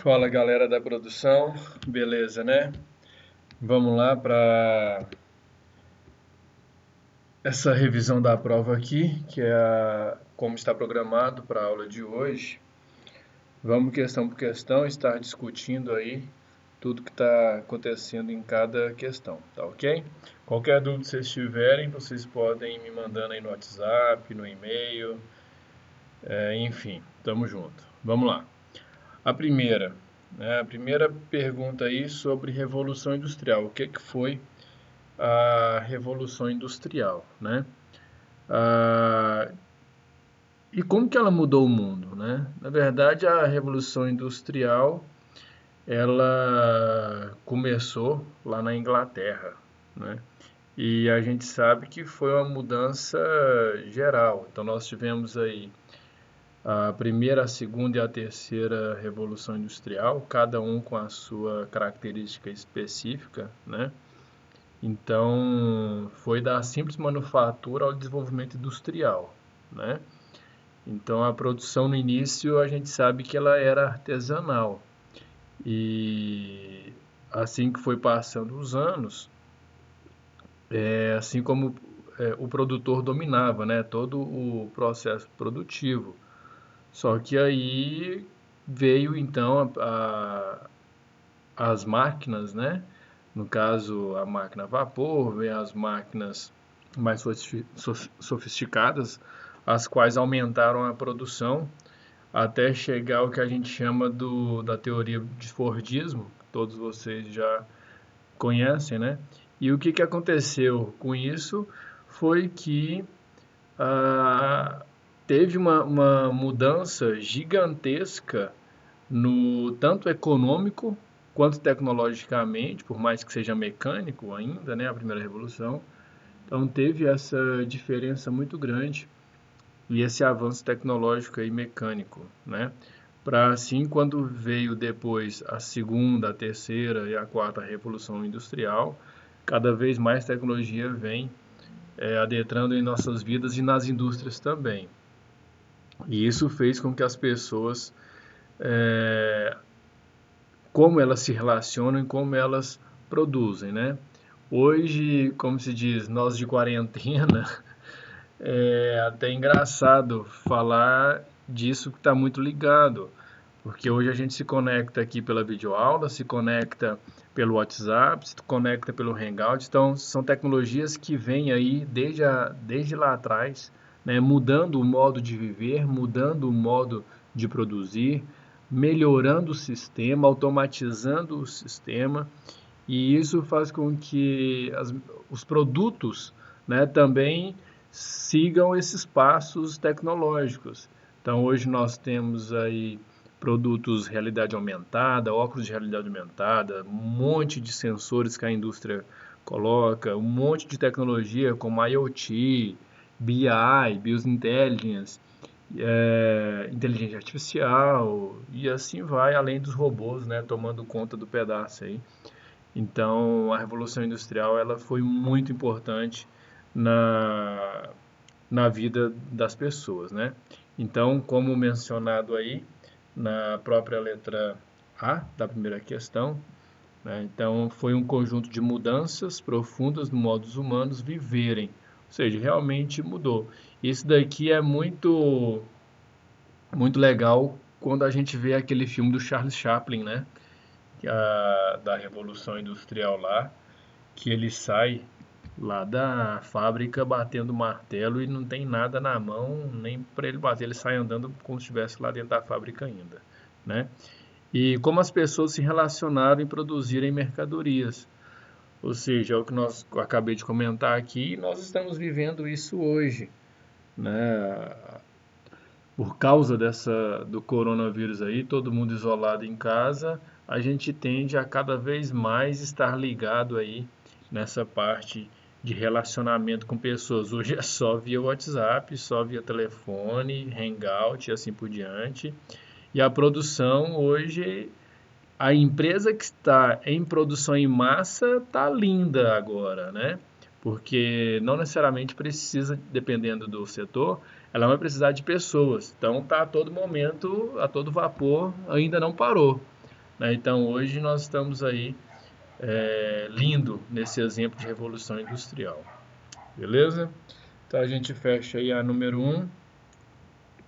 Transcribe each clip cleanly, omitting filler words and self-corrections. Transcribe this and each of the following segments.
Fala galera da produção, beleza, né? Vamos lá para essa revisão da prova aqui, que é como está programado para a aula de hoje. Vamos questão por questão estar discutindo aí tudo que está acontecendo em cada questão, tá ok? Qualquer dúvida que vocês tiverem, vocês podem me mandando aí no WhatsApp, no e-mail, enfim, tamo junto. Vamos lá. A primeira pergunta aí sobre Revolução Industrial. O que foi a Revolução Industrial, né? E como que ela mudou o mundo, né? Na verdade, a Revolução Industrial, ela começou lá na Inglaterra, né? E a gente sabe que foi uma mudança geral. Então, nós tivemos aí a primeira, a segunda e a terceira Revolução Industrial, cada um com a sua característica específica, né? Então, foi da simples manufatura ao desenvolvimento industrial, né? Então, a produção no início a gente sabe que ela era artesanal e assim que foi passando os anos, assim como o produtor dominava, né, todo o processo produtivo. Só que aí veio então as máquinas, né? No caso, a máquina a vapor, veio as máquinas mais sofisticadas, as quais aumentaram a produção até chegar ao que a gente chama da teoria de Fordismo, que todos vocês já conhecem, né? E o que aconteceu com isso foi que ah, teve uma mudança gigantesca no tanto econômico quanto tecnologicamente, por mais que seja mecânico ainda, né, a primeira revolução. Então teve essa diferença muito grande e esse avanço tecnológico e mecânico, né? Para assim, quando veio depois a segunda, a terceira e a quarta revolução industrial, cada vez mais tecnologia vem adentrando em nossas vidas e nas indústrias também. E isso fez com que as pessoas, como elas se relacionam e como elas produzem, né? Hoje, como se diz, nós de quarentena, é até engraçado falar disso que está muito ligado, porque hoje a gente se conecta aqui pela videoaula, se conecta pelo WhatsApp, se conecta pelo Hangout, então são tecnologias que vêm aí desde lá atrás, né, mudando o modo de viver, mudando o modo de produzir, melhorando o sistema, automatizando o sistema, e isso faz com que os produtos, né, também sigam esses passos tecnológicos. Então hoje nós temos aí produtos realidade aumentada, óculos de realidade aumentada, um monte de sensores que a indústria coloca, um monte de tecnologia como IoT, BI, Business Intelligence, inteligência artificial e assim vai, além dos robôs, né, tomando conta do pedaço aí. Então, a Revolução Industrial ela foi muito importante na, na vida das pessoas, né? Então, como mencionado aí na própria letra A da primeira questão, né? Então, foi um conjunto de mudanças profundas no modo dos humanos viverem, ou seja, realmente mudou. Isso daqui é muito legal quando a gente vê aquele filme do Charles Chaplin, né? Da Revolução Industrial lá, que ele sai lá da fábrica batendo martelo e não tem nada na mão, nem para ele bater, ele sai andando como se estivesse lá dentro da fábrica ainda, né? E como as pessoas se relacionaram em produzirem mercadorias. Ou seja, é o que eu acabei de comentar aqui, e nós estamos vivendo isso hoje, né? Por causa do coronavírus aí, todo mundo isolado em casa, a gente tende a cada vez mais estar ligado aí nessa parte de relacionamento com pessoas. Hoje é só via WhatsApp, só via telefone, Hangout e assim por diante. E a produção hoje, a empresa que está em produção em massa está linda agora, né? Porque não necessariamente precisa, dependendo do setor, ela vai precisar de pessoas. Então está a todo momento, a todo vapor, ainda não parou. né? Então, hoje nós estamos aí lindo nesse exemplo de revolução industrial, beleza? Então, a gente fecha aí a número 1.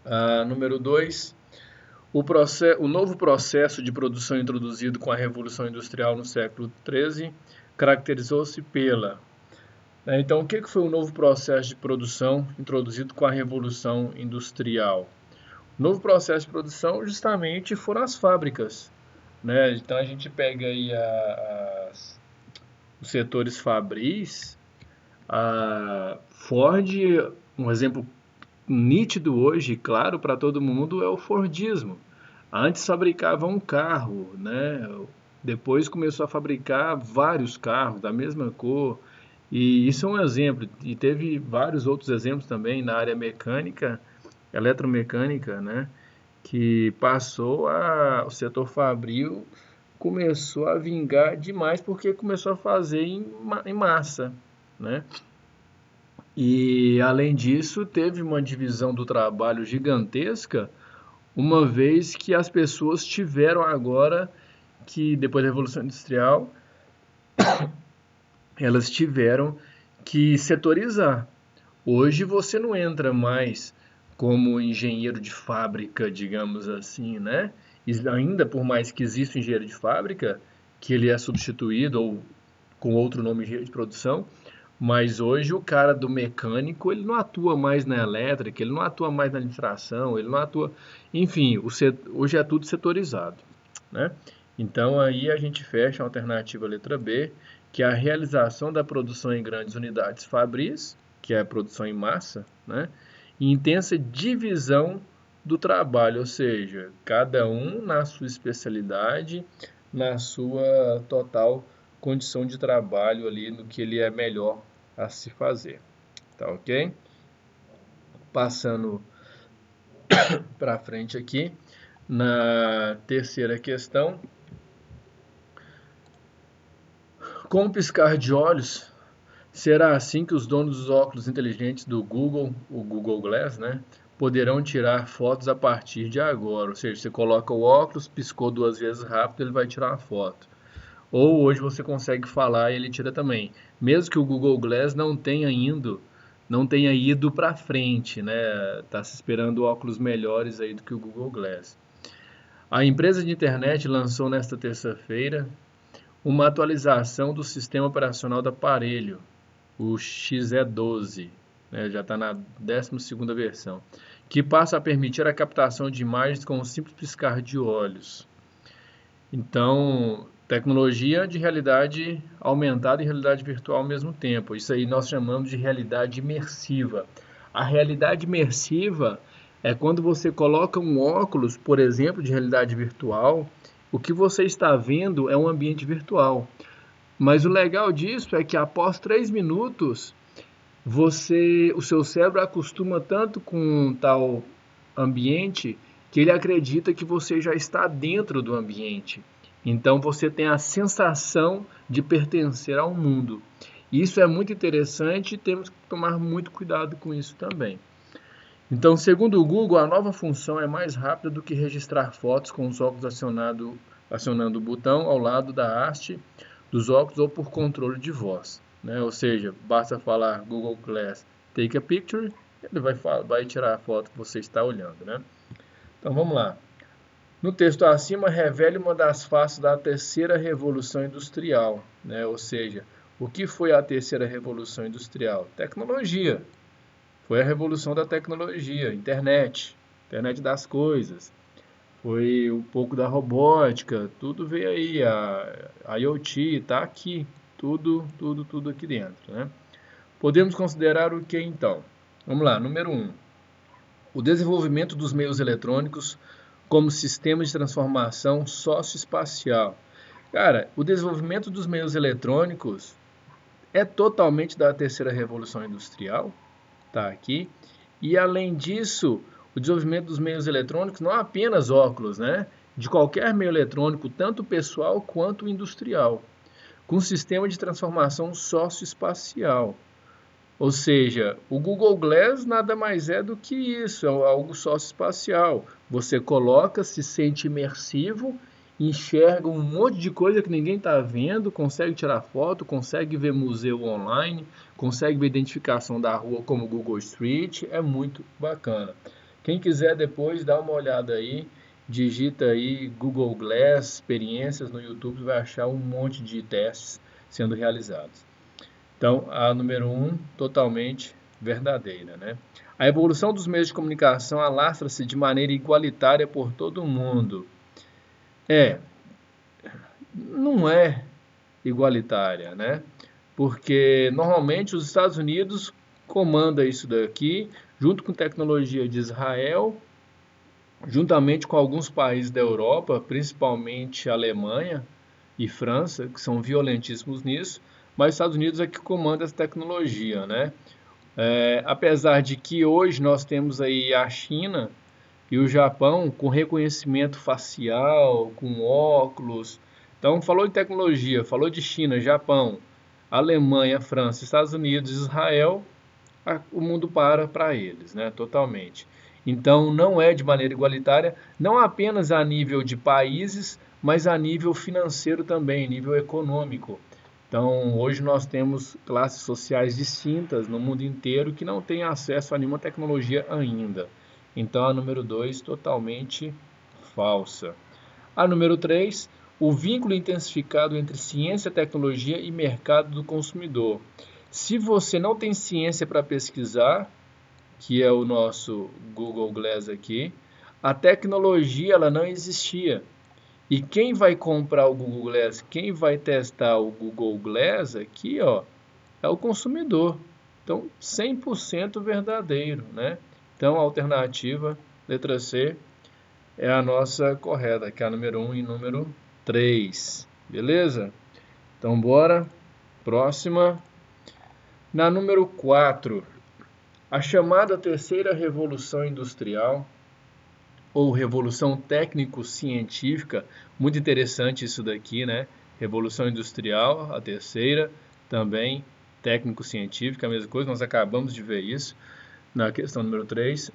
A número 2, o novo processo de produção introduzido com a Revolução Industrial no século XIII caracterizou-se pela... Então, o que foi o novo processo de produção introduzido com a Revolução Industrial? O novo processo de produção justamente foram as fábricas, né? Então, a gente pega aí os setores fabris, a Ford, um exemplo nítido hoje, claro, para todo mundo, é o Fordismo. Antes fabricava um carro, né? Depois começou a fabricar vários carros da mesma cor. E isso é um exemplo. E teve vários outros exemplos também na área mecânica, eletromecânica, né? Que o setor fabril começou a vingar demais porque começou a fazer em massa, né? E além disso, teve uma divisão do trabalho gigantesca, uma vez que as pessoas tiveram agora que, depois da Revolução Industrial, elas tiveram que setorizar. Hoje você não entra mais como engenheiro de fábrica, digamos assim, né? E ainda por mais que exista um engenheiro de fábrica, que ele é substituído ou com outro nome, engenheiro de produção, mas hoje o cara do mecânico, ele não atua mais na elétrica, ele não atua mais na administração, ele não atua... Enfim, hoje é tudo setorizado, né? Então aí a gente fecha a alternativa letra B, que é a realização da produção em grandes unidades fabris, que é a produção em massa, né? E intensa divisão do trabalho, ou seja, cada um na sua especialidade, na sua total condição de trabalho ali, no que ele é melhor a se fazer, tá ok? Passando para frente aqui, na terceira questão, com um piscar de olhos, será assim que os donos dos óculos inteligentes do Google, o Google Glass, né, poderão tirar fotos a partir de agora. Ou seja, você coloca o óculos, piscou 2 vezes rápido, ele vai tirar a foto. Ou hoje você consegue falar e ele tira também. Mesmo que o Google Glass não tenha ido para frente, né? Tá se esperando óculos melhores aí do que o Google Glass. A empresa de internet lançou nesta terça-feira uma atualização do sistema operacional do aparelho, o XE12, né? Já está na 12ª versão, que passa a permitir a captação de imagens com um simples piscar de olhos. Então, tecnologia de realidade aumentada e realidade virtual ao mesmo tempo. Isso aí nós chamamos de realidade imersiva. A realidade imersiva é quando você coloca um óculos, por exemplo, de realidade virtual, o que você está vendo é um ambiente virtual. Mas o legal disso é que após 3 minutos, o seu cérebro acostuma tanto com tal ambiente que ele acredita que você já está dentro do ambiente. Então você tem a sensação de pertencer ao mundo. Isso é muito interessante e temos que tomar muito cuidado com isso também. Então, segundo o Google, a nova função é mais rápida do que registrar fotos com os óculos acionando o botão ao lado da haste dos óculos ou por controle de voz, né? Ou seja, basta falar Google Glass Take a Picture, ele vai tirar a foto que você está olhando, né? Então vamos lá. No texto acima, revele uma das faces da terceira revolução industrial, né? Ou seja, o que foi a terceira revolução industrial? Tecnologia. Foi a revolução da tecnologia, internet das coisas. Foi um pouco da robótica, tudo veio aí, a IoT está aqui, tudo aqui dentro, né? Podemos considerar o que então? Vamos lá, número 1. O desenvolvimento dos meios eletrônicos como sistema de transformação socioespacial. Cara, o desenvolvimento dos meios eletrônicos é totalmente da terceira revolução industrial, tá aqui. E além disso, o desenvolvimento dos meios eletrônicos, não apenas óculos, né? De qualquer meio eletrônico, tanto pessoal quanto industrial, com sistema de transformação socioespacial. Ou seja, o Google Glass nada mais é do que isso, é algo socioespacial. Você coloca, se sente imersivo enxerga um monte de coisa que ninguém está vendo, consegue tirar foto, consegue ver museu online, consegue ver identificação da rua como Google Street, é muito bacana. Quem quiser depois dá uma olhada aí, digita aí Google Glass, experiências no YouTube, vai achar um monte de testes sendo realizados. Então, a número 1, totalmente verdadeira, né? A evolução dos meios de comunicação alastra-se de maneira igualitária por todo o mundo. Não é igualitária, né? Porque normalmente os Estados Unidos comanda isso daqui, junto com tecnologia de Israel, juntamente com alguns países da Europa, principalmente Alemanha e França, que são violentíssimos nisso, mas os Estados Unidos é que comanda essa tecnologia, né? Apesar de que hoje nós temos aí a China e o Japão com reconhecimento facial, com óculos. Então, falou de tecnologia, falou de China, Japão, Alemanha, França, Estados Unidos, Israel, o mundo para eles, né? Totalmente. Então, não é de maneira igualitária, não apenas a nível de países, mas a nível financeiro também, nível econômico. Então, hoje nós temos classes sociais distintas no mundo inteiro que não têm acesso a nenhuma tecnologia ainda. Então, a número 2, totalmente falsa. A número 3, o vínculo intensificado entre ciência, tecnologia e mercado do consumidor. Se você não tem ciência para pesquisar, que é o nosso Google Glass aqui, a tecnologia ela não existia. E quem vai comprar o Google Glass, quem vai testar o Google Glass aqui, ó, é o consumidor. Então, 100% verdadeiro, né? Então, a alternativa, letra C, é a nossa correta, que é a número 1 e número 3. Beleza? Então, bora. Próxima. Na número 4, a chamada terceira revolução industrial ou revolução técnico-científica, muito interessante isso daqui, né? Revolução industrial, a terceira, também técnico-científica, a mesma coisa, nós acabamos de ver isso na questão número 3.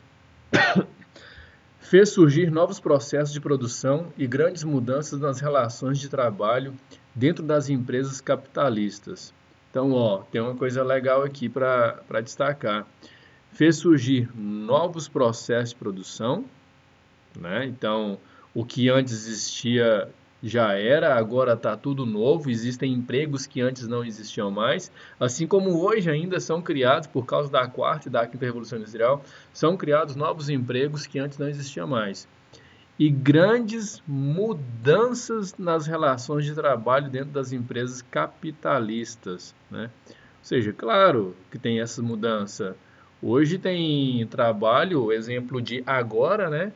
Fez surgir novos processos de produção e grandes mudanças nas relações de trabalho dentro das empresas capitalistas. Então, ó, tem uma coisa legal aqui para destacar. Fez surgir novos processos de produção, né? Então, o que antes existia já era, agora está tudo novo, existem empregos que antes não existiam mais, assim como hoje ainda são criados, por causa da quarta e da quinta revolução industrial, são criados novos empregos que antes não existiam mais. E grandes mudanças nas relações de trabalho dentro das empresas capitalistas, né? Ou seja, claro que tem essa mudança. Hoje tem trabalho, exemplo de agora, né?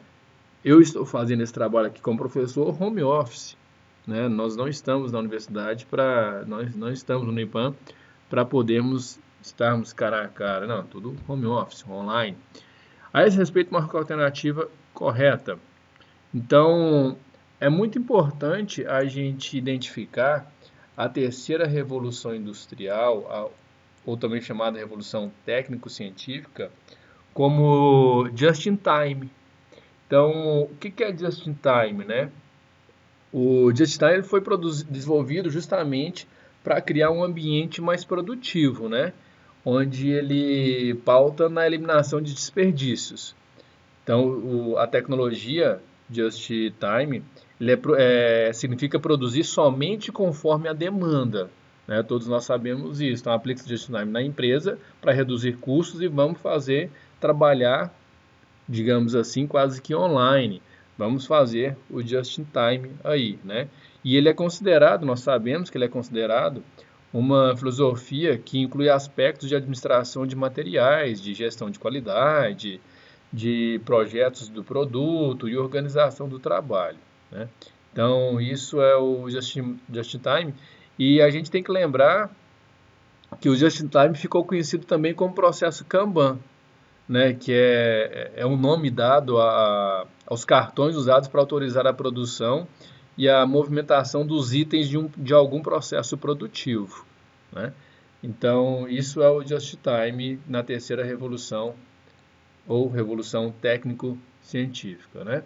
Eu estou fazendo esse trabalho aqui como professor home office, né? Nós não estamos na universidade nós não estamos no Unipam para podermos estarmos cara a cara, não, tudo home office, online. A esse respeito, marca a alternativa correta. Então, é muito importante a gente identificar a terceira revolução industrial, ou também chamada revolução técnico-científica, como just in time. Então, o que é just in time, né? O just in time foi desenvolvido justamente para criar um ambiente mais produtivo, né? Onde ele pauta na eliminação de desperdícios. Então, a tecnologia just in time significa produzir somente conforme a demanda, né? Todos nós sabemos isso. Então, aplica-se just in time na empresa para reduzir custos e vamos trabalhar, digamos assim, quase que online. Vamos fazer o just in time aí, né? E ele é considerado, nós sabemos que ele é considerado uma filosofia que inclui aspectos de administração de materiais, de gestão de qualidade, de projetos do produto e organização do trabalho, né? Então, isso é o just in time. E a gente tem que lembrar que o just in time ficou conhecido também como processo Kanban, né, que é um nome dado aos cartões usados para autorizar a produção e a movimentação dos itens de algum processo produtivo, né? Então, isso é o just in time na terceira revolução ou revolução técnico-científica, né?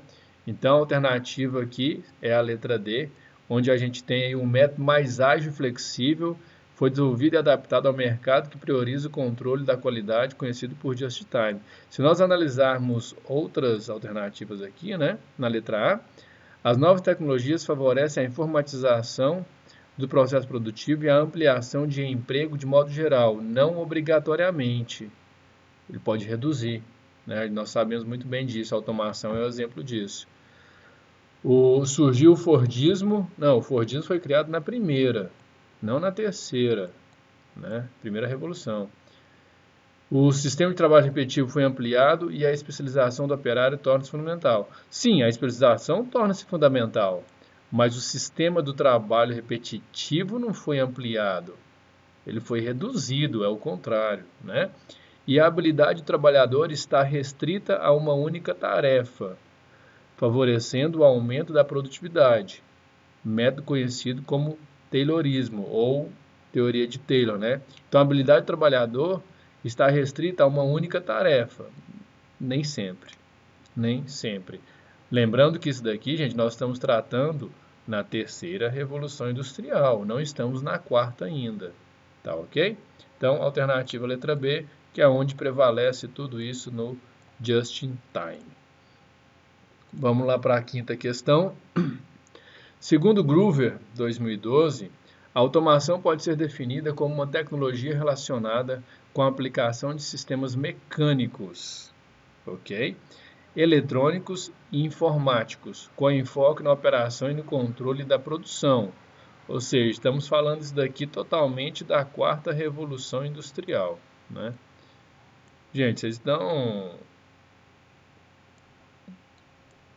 Então, a alternativa aqui é a letra D, onde a gente tem um método mais ágil e flexível, foi desenvolvido e adaptado ao mercado que prioriza o controle da qualidade, conhecido por Just Time. Se nós analisarmos outras alternativas aqui, né, na letra A, as novas tecnologias favorecem a informatização do processo produtivo e a ampliação de emprego de modo geral, não obrigatoriamente. Ele pode reduzir, né? Nós sabemos muito bem disso, a automação é um exemplo disso. Surgiu o Fordismo, não, o Fordismo foi criado na primeira, não na terceira, né? Primeira revolução. O sistema de trabalho repetitivo foi ampliado e a especialização do operário torna-se fundamental. Sim, a especialização torna-se fundamental, mas o sistema do trabalho repetitivo não foi ampliado, ele foi reduzido, é o contrário, né? E a habilidade do trabalhador está restrita a uma única tarefa, favorecendo o aumento da produtividade, método conhecido como Taylorismo ou teoria de Taylor, né? Então, a habilidade do trabalhador está restrita a uma única tarefa, nem sempre, nem sempre. Lembrando que isso daqui, gente, nós estamos tratando na terceira revolução industrial, não estamos na quarta ainda, tá ok? Então, alternativa letra B, que é onde prevalece tudo isso no just in time. Vamos lá para a quinta questão. Segundo Groover, 2012, a automação pode ser definida como uma tecnologia relacionada com a aplicação de sistemas mecânicos, ok? Eletrônicos e informáticos, com enfoque na operação e no controle da produção. Ou seja, estamos falando isso daqui totalmente da quarta revolução industrial, né? Gente, vocês estão...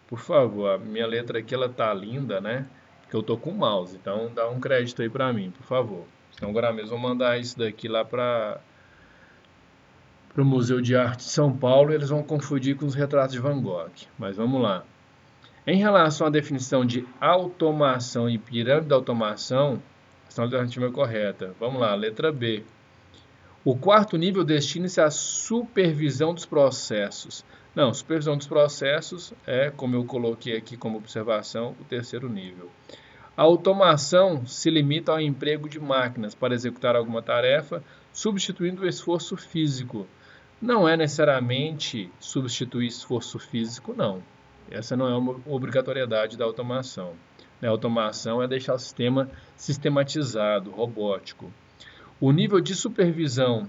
Por favor, a minha letra aqui ela tá linda, né? Porque eu tô com o mouse, então dá um crédito aí pra mim, por favor. Então agora mesmo eu vou mandar isso daqui lá para o Museu de Arte de São Paulo e eles vão confundir com os retratos de Van Gogh. Mas vamos lá. Em relação à definição de automação e pirâmide da automação, a alternativa é correta. Vamos lá, letra B. O quarto nível destina-se à supervisão dos processos. Não, supervisão dos processos é, como eu coloquei aqui como observação, o terceiro nível. A automação se limita ao emprego de máquinas para executar alguma tarefa, substituindo o esforço físico. Não é necessariamente substituir esforço físico, não. Essa não é uma obrigatoriedade da automação. A automação é deixar o sistema sistematizado, robótico. O nível de supervisão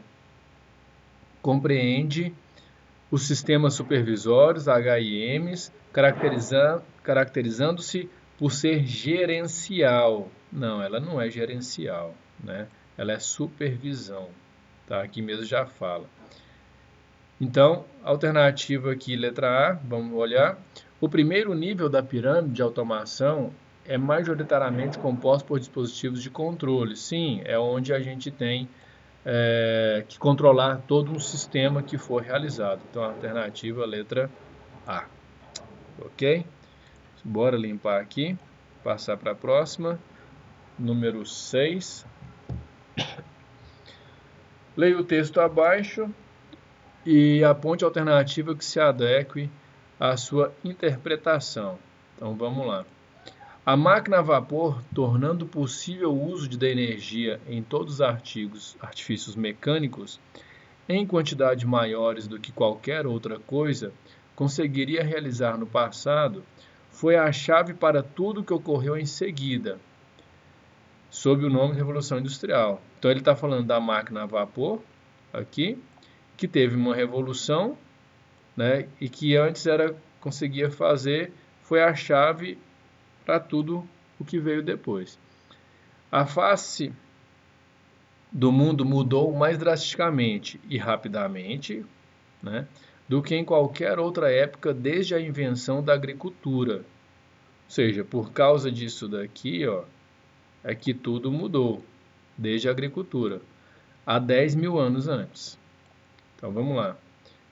compreende os sistemas supervisórios, HIMs, caracterizando-se por ser gerencial. Não, ela não é gerencial, né? Ela é supervisão. Tá? Aqui mesmo já fala. Então, alternativa aqui, letra A, vamos olhar. O primeiro nível da pirâmide de automação é majoritariamente composto por dispositivos de controle. Sim, é onde a gente tem que controlar todo um sistema que for realizado. Então, a alternativa, letra A. Ok? Bora limpar aqui, passar para a próxima. Número 6. Leia o texto abaixo e aponte a alternativa que se adeque à sua interpretação. Então, vamos lá. A máquina a vapor, tornando possível o uso da energia em todos os artifícios mecânicos, em quantidades maiores do que qualquer outra coisa, conseguiria realizar no passado, foi a chave para tudo que ocorreu em seguida, sob o nome de Revolução Industrial. Então ele está falando da máquina a vapor, aqui, que teve uma revolução, né, e que antes conseguia fazer, foi a chave para tudo o que veio depois. A face do mundo mudou mais drasticamente e rapidamente, né, do que em qualquer outra época desde a invenção da agricultura. Ou seja, por causa disso daqui, ó, é que tudo mudou, desde a agricultura, há 10 mil anos antes. Então, vamos lá.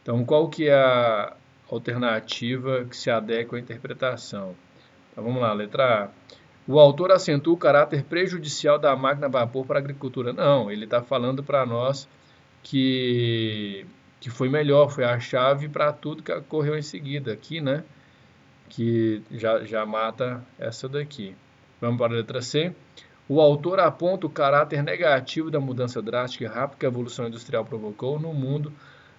Então, qual que é a alternativa que se adequa à interpretação? Então, vamos lá, letra A. O autor acentua o caráter prejudicial da máquina a vapor para a agricultura. Não, ele está falando para nós que foi melhor, foi a chave para tudo que ocorreu em seguida aqui, né? que já mata essa daqui. Vamos para a letra C. O autor aponta o caráter negativo da mudança drástica e rápida que a evolução industrial provocou no mundo.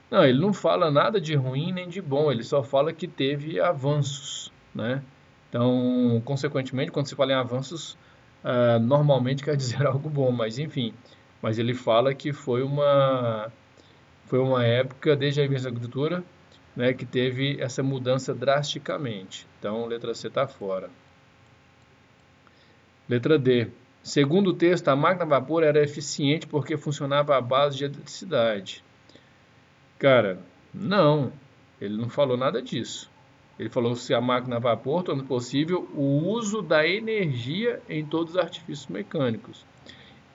Não, ele não fala nada de ruim nem de bom, ele só fala que teve avanços, né? Então, consequentemente, quando se fala em avanços, normalmente quer dizer algo bom, mas enfim. Mas ele fala que foi uma época, desde a invenção da agricultura, né, que teve essa mudança drasticamente. Então, letra C está fora. Letra D. Segundo o texto, a máquina a vapor era eficiente porque funcionava à base de eletricidade. Cara, não. Ele não falou nada disso. Ele falou se a máquina a vapor torna possível o uso da energia em todos os artifícios mecânicos.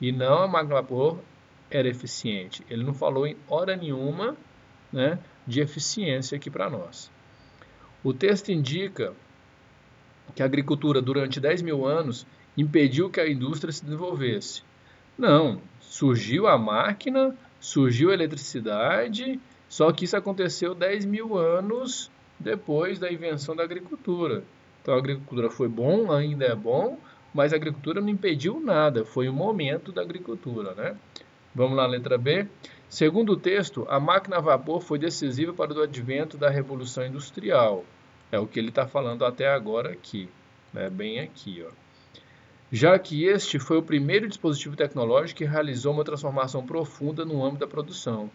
E não a máquina a vapor era eficiente. Ele não falou em hora nenhuma, né, de eficiência aqui para nós. O texto indica que a agricultura durante 10 mil anos impediu que a indústria se desenvolvesse. Não, surgiu a máquina, surgiu a eletricidade, só que isso aconteceu 10 mil anos depois da invenção da agricultura. Então a agricultura foi bom, ainda é bom, mas a agricultura não impediu nada, foi um momento da agricultura, né? Vamos lá, letra B. Segundo o texto, a máquina a vapor foi decisiva para o advento da Revolução Industrial. É o que ele está falando até agora aqui, né? Bem aqui, ó. Já que este foi o primeiro dispositivo tecnológico que realizou uma transformação profunda no âmbito da produção.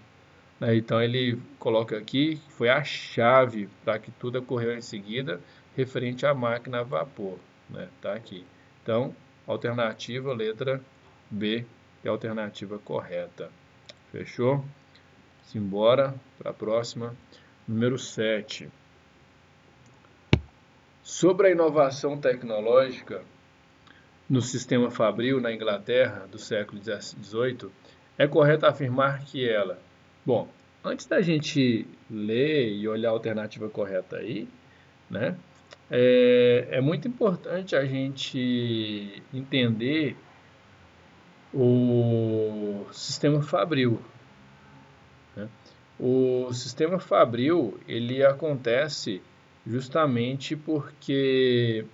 Então ele coloca aqui que foi a chave para que tudo ocorreu em seguida, referente à máquina a vapor. Tá aqui. Então, alternativa, letra B, é a alternativa correta. Fechou? Simbora para a próxima. Número 7. Sobre a inovação tecnológica no sistema fabril na Inglaterra do século XVIII, é correto afirmar que ela... Bom, antes da gente ler e olhar a alternativa correta aí, né, é muito importante a gente entender o sistema fabril. Né? O sistema fabril, ele acontece justamente porque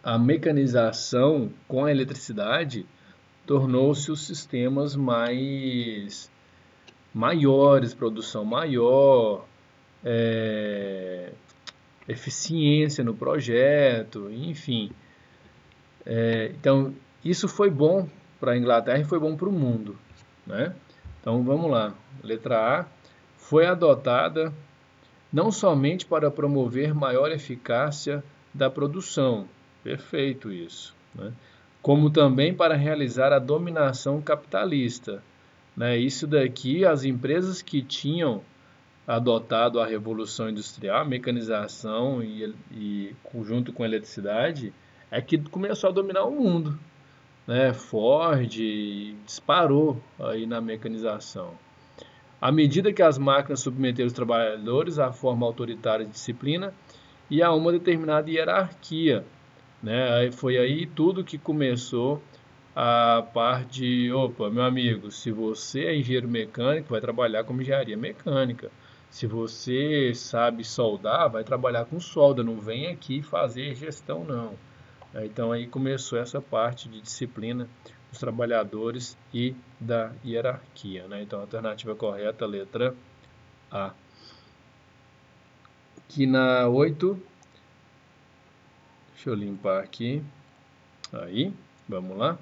a mecanização com a eletricidade tornou-se os sistemas maiores, produção maior, eficiência no projeto, enfim. Então, isso foi bom para a Inglaterra e foi bom para o mundo, né? Então, vamos lá. Letra A. Foi adotada não somente para promover maior eficácia da produção, perfeito isso, né? Como também para realizar a dominação capitalista, né? Isso daqui, as empresas que tinham adotado a Revolução Industrial, a mecanização e junto com a eletricidade, é que começou a dominar o mundo, né? Ford disparou aí na mecanização. À medida que as máquinas submeteram os trabalhadores à forma autoritária de disciplina e a uma determinada hierarquia, né? Foi aí tudo que começou a parte de, opa, meu amigo, se você é engenheiro mecânico, vai trabalhar com engenharia mecânica. Se você sabe soldar, vai trabalhar com solda, não vem aqui fazer gestão não. Então aí começou essa parte de disciplina dos trabalhadores e da hierarquia, né? Então a alternativa correta, letra A. Aqui na 8, deixa eu limpar aqui, aí, vamos lá.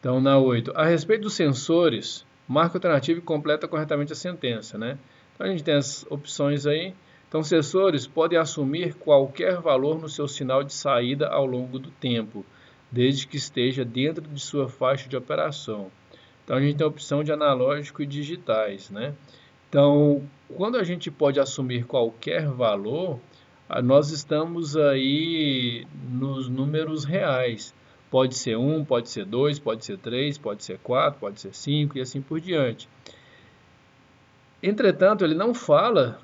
Então na 8, a respeito dos sensores, marca a alternativa e completa corretamente a sentença, né? Então a gente tem as opções aí. Então, sensores podem assumir qualquer valor no seu sinal de saída ao longo do tempo, desde que esteja dentro de sua faixa de operação. Então, a gente tem a opção de analógico e digitais, né? Então, quando a gente pode assumir qualquer valor, nós estamos aí nos números reais. Pode ser 1, pode ser 2, pode ser 3, pode ser 4, pode ser 5 e assim por diante. Entretanto, ele não fala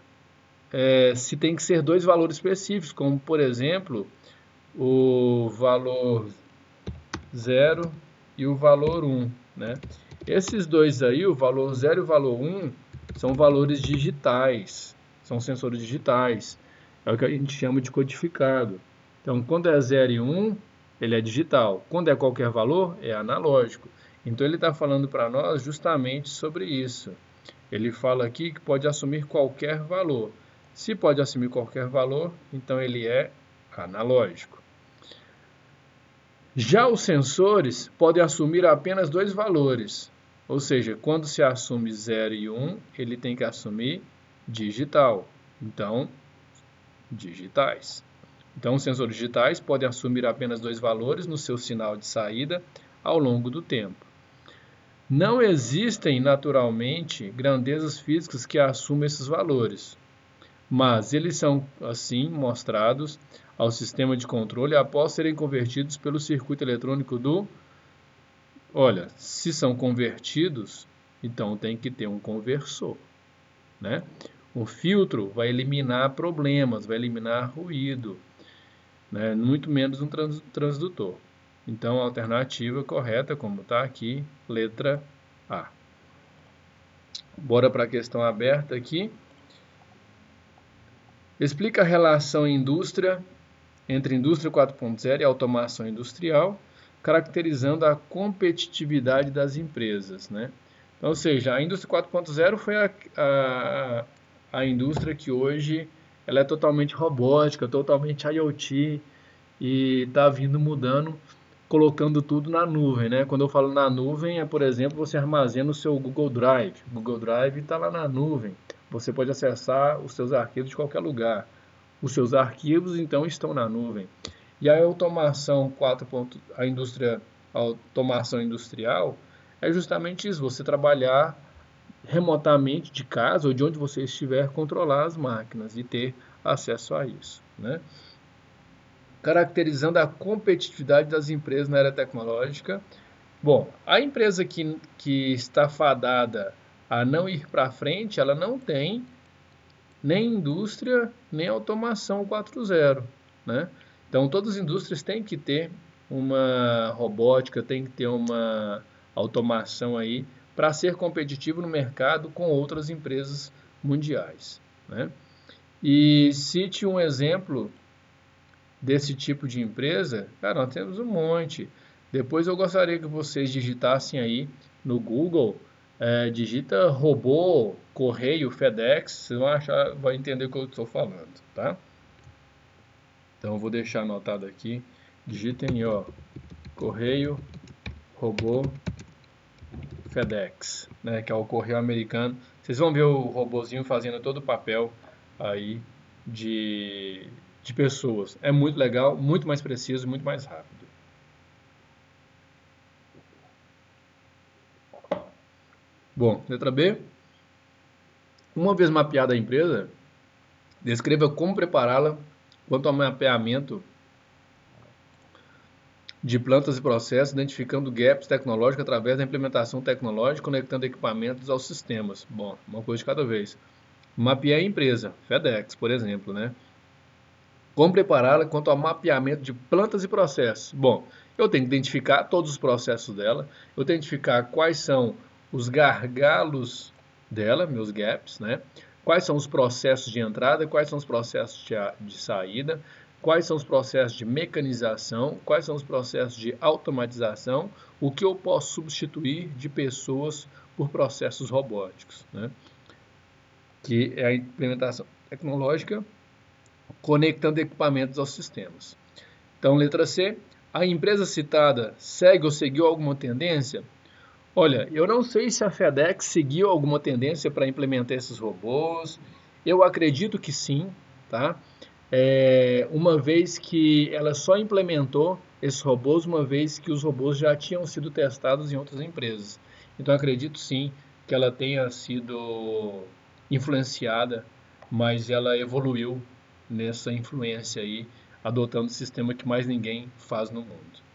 se tem que ser dois valores específicos, como, por exemplo, o valor 0 e o valor 1, né? Esses dois aí, o valor 0 e o valor 1, são valores digitais, são sensores digitais. É o que a gente chama de codificado. Então, quando é 0 e 1, ele é digital. Quando é qualquer valor, é analógico. Então, ele está falando para nós justamente sobre isso. Ele fala aqui que pode assumir qualquer valor. Se pode assumir qualquer valor, então ele é analógico. Já os sensores podem assumir apenas dois valores. Ou seja, quando se assume 0 e 1, ele tem que assumir digital. Então, digitais. Então, os sensores digitais podem assumir apenas dois valores no seu sinal de saída ao longo do tempo. Não existem, naturalmente, grandezas físicas que assumam esses valores, mas eles são, assim, mostrados ao sistema de controle após serem convertidos pelo circuito eletrônico do... Olha, se são convertidos, então tem que ter um conversor, né? O filtro vai eliminar problemas, vai eliminar ruído, né? Muito menos um transdutor. Então, a alternativa correta, como está aqui, letra A. Bora para a questão aberta aqui. Explica a relação entre indústria 4.0 e automação industrial, caracterizando a competitividade das empresas, né? Então, ou seja, a indústria 4.0 foi a indústria que hoje ela é totalmente robótica, totalmente IoT e está vindo mudando, colocando tudo na nuvem, né? Quando eu falo na nuvem, por exemplo, você armazena o seu Google Drive. O Google Drive está lá na nuvem. Você pode acessar os seus arquivos de qualquer lugar. Os seus arquivos, então, estão na nuvem. E a automação a automação industrial é justamente isso, você trabalhar remotamente de casa ou de onde você estiver, controlar as máquinas e ter acesso a isso, né? Caracterizando a competitividade das empresas na área tecnológica. Bom, a empresa que está fadada a não ir para frente, ela não tem nem indústria, nem automação 4.0, né? Então, todas as indústrias têm que ter uma robótica, tem que ter uma automação aí para ser competitivo no mercado com outras empresas mundiais, né? E cite um exemplo desse tipo de empresa. Cara, nós temos um monte. Depois eu gostaria que vocês digitassem aí no Google, digita robô, correio, FedEx, vocês vão achar, vai entender o que eu estou falando, tá? Então eu vou deixar anotado aqui, digitem, ó, correio, robô, FedEx, né, que é o correio americano. Vocês vão ver o robozinho fazendo todo o papel aí de pessoas. É muito legal, muito mais preciso, muito mais rápido. Bom, letra B. Uma vez mapeada a empresa, descreva como prepará-la quanto ao mapeamento de plantas e processos, identificando gaps tecnológicos através da implementação tecnológica, conectando equipamentos aos sistemas. Bom, uma coisa de cada vez. Mapear a empresa, FedEx, por exemplo, né? Como prepará-la quanto ao mapeamento de plantas e processos? Bom, eu tenho que identificar todos os processos dela, eu tenho que identificar quais são os gargalos dela, meus gaps, né? Quais são os processos de entrada, quais são os processos de saída, quais são os processos de mecanização, quais são os processos de automatização, o que eu posso substituir de pessoas por processos robóticos, né? Que é a implementação tecnológica conectando equipamentos aos sistemas. Então, letra C, a empresa citada segue ou seguiu alguma tendência? Olha, eu não sei se a FedEx seguiu alguma tendência para implementar esses robôs. Eu acredito que sim, tá? Uma vez que ela só implementou esses robôs, uma vez que os robôs já tinham sido testados em outras empresas. Então, acredito sim que ela tenha sido influenciada, mas ela evoluiu nessa influência aí, adotando o sistema que mais ninguém faz no mundo.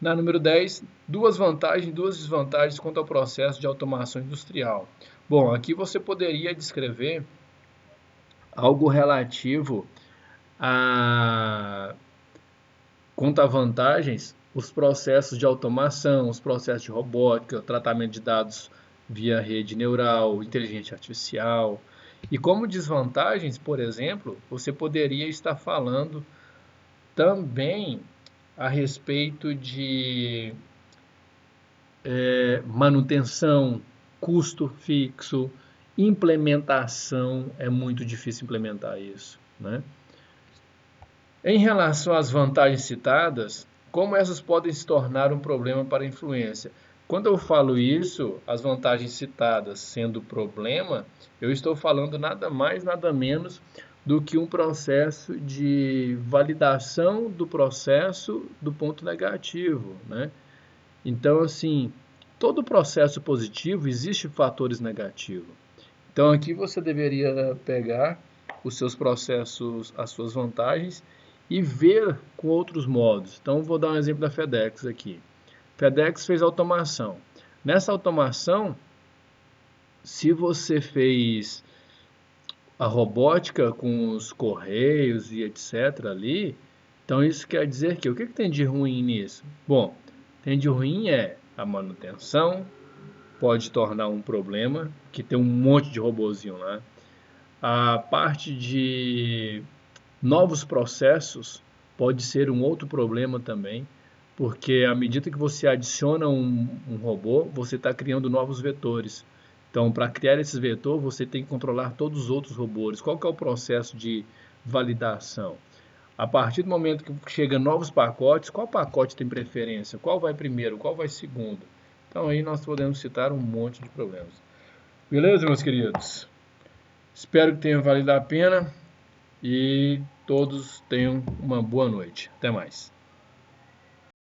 Na número 10, duas vantagens e duas desvantagens quanto ao processo de automação industrial. Bom, aqui você poderia descrever algo relativo quanto a vantagens, os processos de automação, os processos de robótica, tratamento de dados via rede neural, inteligência artificial. E como desvantagens, por exemplo, você poderia estar falando também a respeito de manutenção, custo fixo, implementação, é muito difícil implementar isso, né? Em relação às vantagens citadas, como essas podem se tornar um problema para a influência? Quando eu falo isso, as vantagens citadas sendo problema, eu estou falando nada mais, nada menos do que um processo de validação do processo do ponto negativo, né? Então, assim, todo processo positivo existe fatores negativos. Então, aqui você deveria pegar os seus processos, as suas vantagens e ver com outros modos. Então, vou dar um exemplo da FedEx aqui. FedEx fez automação. Nessa automação, se você fez a robótica com os correios e etc. ali, então isso quer dizer que o que tem de ruim nisso? Bom, tem de ruim é a manutenção, pode tornar um problema, que tem um monte de robozinho lá. A parte de novos processos pode ser um outro problema também, porque à medida que você adiciona um robô, você está criando novos vetores. Então, para criar esse vetor, você tem que controlar todos os outros robôs. Qual que é o processo de validação? A partir do momento que chegam novos pacotes, qual pacote tem preferência? Qual vai primeiro? Qual vai segundo? Então, aí nós podemos citar um monte de problemas. Beleza, meus queridos? Espero que tenha valido a pena e todos tenham uma boa noite. Até mais.